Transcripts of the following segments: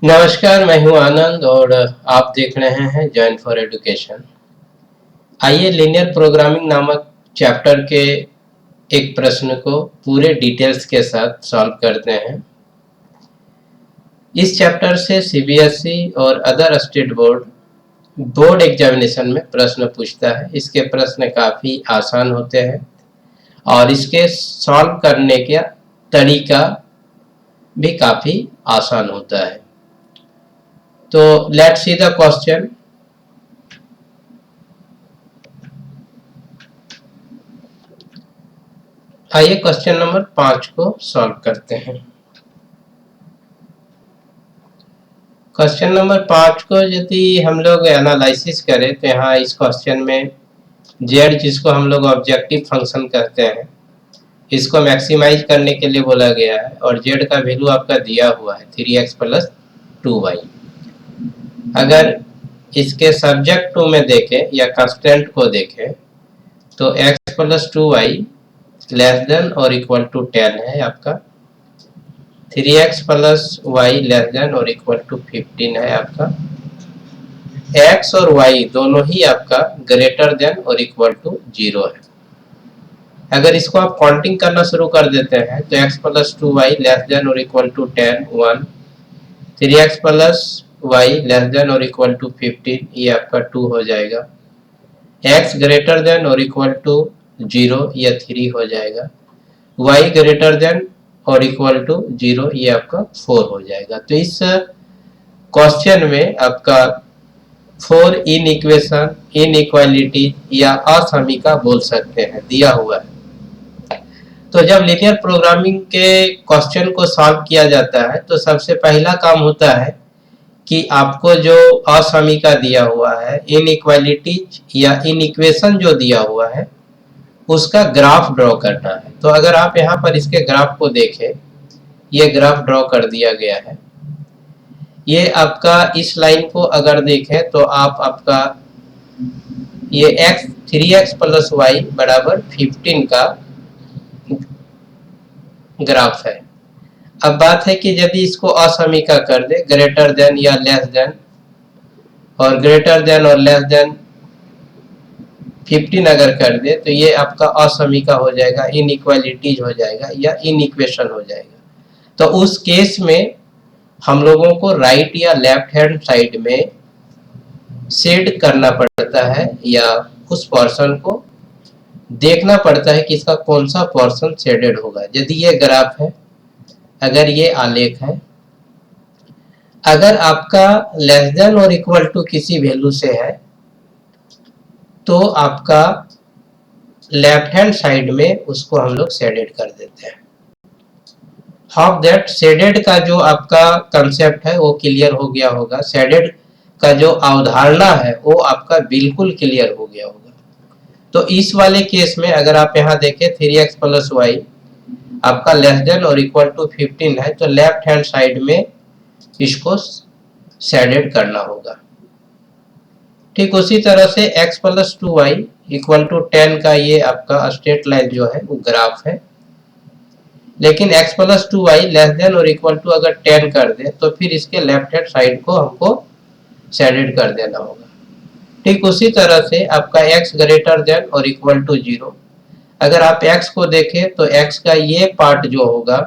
नमस्कार, मैं हूं आनंद और आप देख रहे हैं जॉइन फॉर एजुकेशन। आइए लीनियर प्रोग्रामिंग नामक चैप्टर के एक प्रश्न को पूरे डिटेल्स के साथ सॉल्व करते हैं। इस चैप्टर से सीबीएसई और अदर स्टेट बोर्ड एग्जामिनेशन में प्रश्न पूछता है। इसके प्रश्न काफ़ी आसान होते हैं और इसके सॉल्व करने का तरीका भी काफ़ी आसान होता है। तो लेट्स सी द क्वेश्चन। आइए क्वेश्चन नंबर 5 को सॉल्व करते हैं। क्वेश्चन नंबर 5 को यदि हम लोग एनालिसिस करें तो यहाँ इस क्वेश्चन में जेड, जिसको हम लोग ऑब्जेक्टिव फंक्शन कहते हैं, इसको मैक्सिमाइज करने के लिए बोला गया है और जेड का वैल्यू आपका दिया हुआ है 3x प्लस 2y। अगर इसके सब्जेक्ट टू में देखें या कंस्टेंट को देखें तो x plus 2y less than और इक्वल टू 10 है आपका, 3x plus Y less than और इक्वल टू 15 है आपका, x और y दोनों ही आपका ग्रेटर देन और इक्वल टू 0 है। अगर इसको आप काउंटिंग करना शुरू कर देते हैं तो x plus 2y less than और equal to 10 1, 3x plus Y less than और इक्वल टू 15 ये आपका 2 हो जाएगा, x ग्रेटर देन और इक्वल टू 0 ये 3 हो जाएगा, y ग्रेटर देन और इक्वल टू 0 ये आपका 4 हो जाएगा। तो इस क्वेश्चन में आपका 4 इनइक्वेशन, इनइक्वालिटी या असमीका बोल सकते हैं दिया हुआ है। तो जब लीनियर प्रोग्रामिंग के क्वेश्चन को सॉल्व किया जाता है तो सबसे पहला काम होता है कि आपको जो असमीका दिया हुआ है, इनइक्वालिटी या इनइक्वेशन जो दिया हुआ है, उसका ग्राफ ड्रॉ करना है। तो अगर आप यहाँ पर इसके ग्राफ को देखें, ये ग्राफ ड्रॉ कर दिया गया है। ये आपका इस लाइन को अगर देखें तो आप आपका ये x 3x प्लस वाई बराबर 15 का ग्राफ है। अब बात है कि यदि इसको असमीका कर दे, ग्रेटर देन या लेस देन, और ग्रेटर देन और लेस देन 15 अगर कर दे तो ये आपका असमीका हो जाएगा, इनइक्वालिटीज हो जाएगा या इनइक्वेशन हो जाएगा। तो उस केस में हम लोगों को राइट या लेफ्ट हैंड साइड में शेड करना पड़ता है या उस पोर्शन को देखना पड़ता है कि इसका कौन सा पोर्शन शेडेड होगा। यदि ये ग्राफ है, अगर ये आलेख है, अगर आपका लेस देन और इक्वल टू किसी वैल्यू से है तो आपका लेफ्ट हैंड साइड में उसको हम लोग शेडेड कर देते हैं। हाफ दैट शेडेड का जो आपका कंसेप्ट है वो क्लियर हो गया होगा, शेडेड का जो अवधारणा है वो आपका बिल्कुल क्लियर हो गया होगा। तो इस वाले केस में अगर आप यहाँ देखें 3x प्लस वाई आपका लेस देन और इक्वल टू 15 है तो लेफ्ट हैंड साइड में इसको शेडेड करना होगा। ठीक उसी तरह से x plus 2y equal to 10 का ये आपका स्ट्रेट लाइन जो है वो ग्राफ है, लेकिन x plus 2y less than और इक्वल टू अगर 10 कर दे तो फिर इसके लेफ्ट हैंड साइड को हमको शेडेड कर देना होगा। ठीक उसी तरह से आपका x ग्रेटर देन और इक्वल टू 0, अगर आप x को देखें तो x का ये पार्ट जो होगा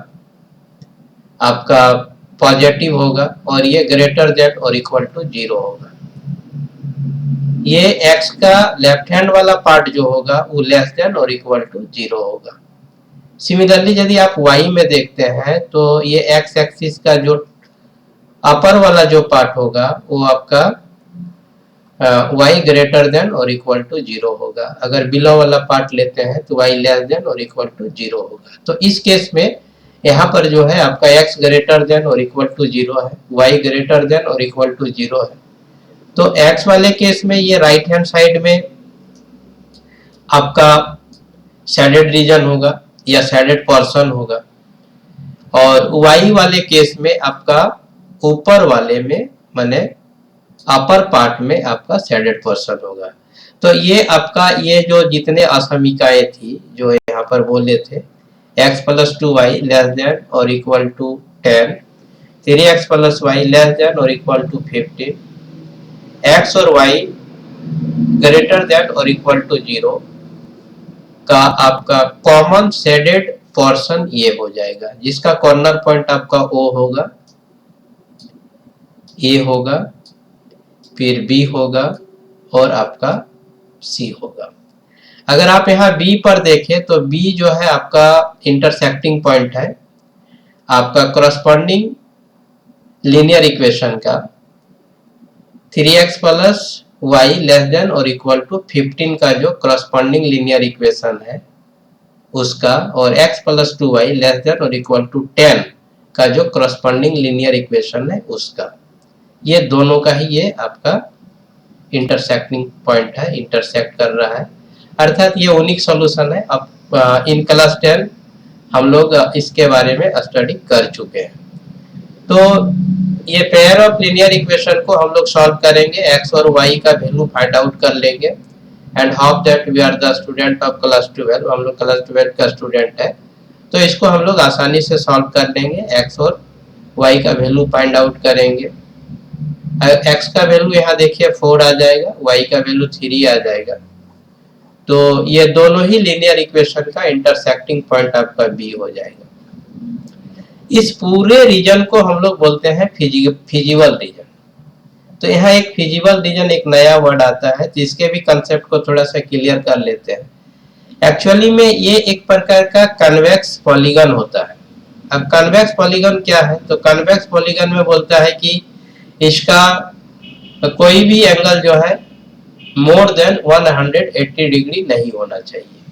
आपका पॉजिटिव होगा और ये ग्रेटर देन और इक्वल टू 0 होगा। ये x का लेफ्ट हैंड वाला पार्ट जो होगा वो लेस देन और इक्वल टू 0 होगा। सिमिलरली यदि आप y में देखते हैं तो ये x एक्सिस का जो अपर वाला जो पार्ट होगा वो आपका y ग्रेटर देन और इक्वल टू 0 होगा। अगर बिलो वाला पार्ट लेते हैं तो y लेस देन और इक्वल टू 0 होगा। तो इस केस में यहाँ पर जो है आपका x ग्रेटर देन और इक्वल टू 0 है, y ग्रेटर देन और इक्वल टू 0 है। तो x वाले केस में ये राइट हैंड साइड में आपका शेडेड रीजन होगा या शेडेड पोर्शन होगा, और y वाले केस में आपका ऊपर वाले में माने अपर पार्ट में आपका शेडेड पोर्शन होगा। तो ये आपका ये जो जितने असमीकाएं थी जो यहाँ पर बोले थे x plus 2y less than और equal to 10, 3x plus Y less than और इक्वल टू 15, x और y ग्रेटर देन और इक्वल टू 0 का आपका कॉमन शेडेड पोर्शन ये हो जाएगा, जिसका कॉर्नर पॉइंट आपका O होगा, A होगा, फिर B होगा और आपका C होगा। अगर आप यहाँ B पर देखें तो B जो है आपका इंटरसेक्टिंग पॉइंट है आपका करस्पॉन्डिंग लीनियर इक्वेशन का 3x plus Y less than और इक्वल टू 15 का जो करस्पॉन्डिंग लीनियर इक्वेशन है उसका, और x plus 2y less than और इक्वल टू 10 का जो करस्पॉन्डिंग लीनियर इक्वेशन है उसका, ये दोनों का ही ये आपका इंटरसेक्टिंग पॉइंट है, इंटरसेक्ट कर रहा है, अर्थात ये यूनिक सॉल्यूशन है। अब इन क्लास 10 हम लोग इसके बारे में स्टडी कर चुके हैं। तो ये पेयर ऑफ लीनियर इक्वेशन को हम लोग सॉल्व करेंगे, x और y का वैल्यू फाइंड आउट कर लेंगे, and how that we are the student of class 12, हम लोग क्लास 12 का स्टूडेंट है, तो इसको हम लोग आसानी से सॉल्व कर लेंगे। x और y का वैल्यू फाइंड आउट करेंगे, x का वैल्यू यहाँ देखिए 4 आ जाएगा, y का वैल्यू 3 आ जाएगा, तो ये दोनों ही लीनियर इक्वेशन का इंटरसेक्टिंग पॉइंट आपका B हो जाएगा। इस पूरे रीजन को हम लोग बोलते हैं फिजिबल रीजन। तो यहाँ एक फिजिबल रीजन एक नया वर्ड आता है, तो इसके भी कंसेप्ट को थोड़ा सा क्लियर कर लेते हैं। एक्चुअली में ये एक प्रकार का कन्वेक्स पॉलीगन होता है। अब कन्वेक्स पॉलीगन क्या है, तो कन्वेक्स पॉलीगन में बोलता है कि इसका कोई भी एंगल जो है मोर देन 180 डिग्री नहीं होना चाहिए,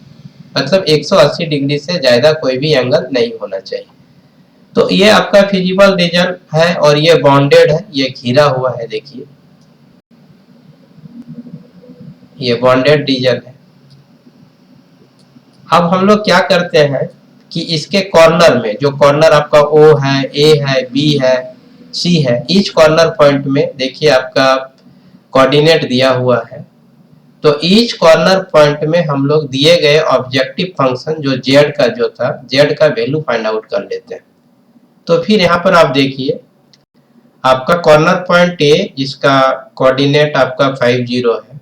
मतलब 180 डिग्री से ज्यादा कोई भी एंगल नहीं होना चाहिए। तो ये आपका फिजिबल रीजन है और ये बाउंडेड है, ये घिरा हुआ है, देखिए ये बाउंडेड रीजन है। अब हम लोग क्या करते हैं कि इसके कॉर्नर में, जो कॉर्नर आपका O है, A है, B है, C है, ईच कॉर्नर पॉइंट में देखिए आपका कोऑर्डिनेट दिया हुआ है, तो ईच कॉर्नर पॉइंट में हम लोग दिए गए ऑब्जेक्टिव फंक्शन जो z का जो था, z का वैल्यू फाइंड आउट कर लेते हैं। तो फिर यहाँ पर आप देखिए आपका कॉर्नर पॉइंट A जिसका कोऑर्डिनेट आपका 50 है,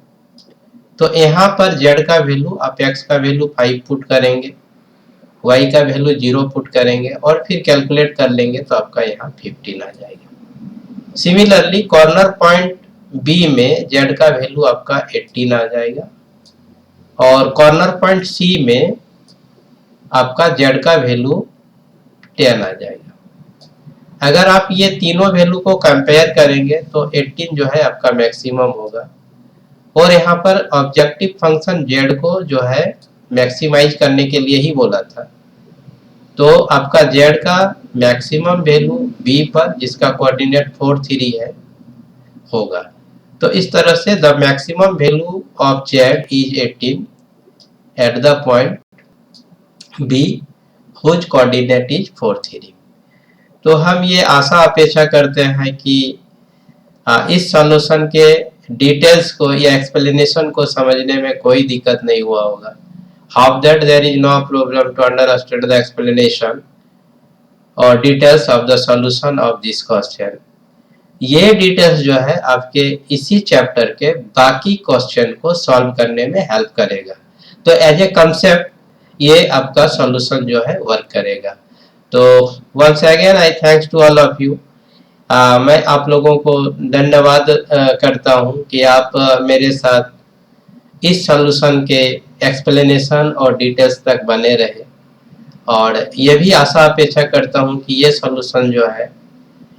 तो यहाँ पर z का वैल्यू आप x का वैल्यू 5 पुट करेंगे, y का वैल्यू 0 पुट करेंगे और फिर कैलकुलेट कर लेंगे तो आपका यहाँ 15 आ जाएगा। सिमिलरली कॉर्नर पॉइंट B में z का वैल्यू आपका 18 आ जाएगा और कॉर्नर पॉइंट C में आपका z का वैल्यू 10 आ जाएगा। अगर आप ये तीनों वैल्यू को कंपेयर करेंगे तो 18 जो है आपका मैक्सिमम होगा, और यहाँ पर ऑब्जेक्टिव फंक्शन z को जो है मैक्सिमाइज करने के लिए ही बोला था, तो आपका z का मैक्सिमम वैल्यू B पर जिसका कोऑर्डिनेट 4 3 है होगा। तो इस तरह से the maximum value of z is 18 at the point B whose coordinate is 4 3। तो हम ये आशा अपेक्षा करते हैं कि इस सॉल्यूशन के डिटेल्स को या एक्सप्लेनेशन को समझने में कोई दिक्कत नहीं हुआ होगा। How that there is no problem to understand the explanation और details of the solution of this question. ये डिटेल्स जो है आपके इसी चैप्टर के बाकी क्वेश्चन को सॉल्व करने में हेल्प करेगा। तो एज ए कंसेप्ट ये आपका सॉल्यूशन जो है वर्क करेगा। तो once again I thanks to all of you. मैं आप लोगों को धन्यवाद करता हूं कि आप मेरे साथ इस सॉल्यूशन के एक्सप्लेनेशन और डिटेल्स तक बने रहे, और ये भी आशा अपेक्षा करता हूं कि ये सॉल्यूशन जो है,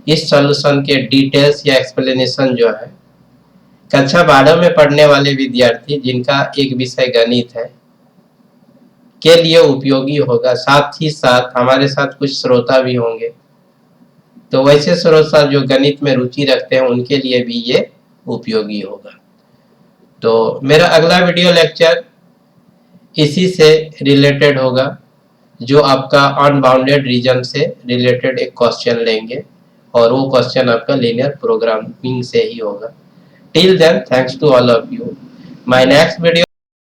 इस सॉल्यूशन के डिटेल्स या एक्सप्लेनेशन जो है कक्षा 12 में पढ़ने वाले विद्यार्थी जिनका एक विषय गणित है के लिए उपयोगी होगा। साथ ही साथ हमारे साथ कुछ श्रोता भी होंगे, तो वैसे श्रोता जो गणित में रुचि रखते हैं उनके लिए भी ये उपयोगी होगा। तो मेरा अगला वीडियो लेक्चर इसी से रिलेटेड होगा, जो आपका अनबाउंडेड रीजन से रिलेटेड एक क्वेश्चन लेंगे, और वो क्वेश्चन आपका लीनियर प्रोग्रामिंग से ही होगा। Till then, thanks to all of you. My next video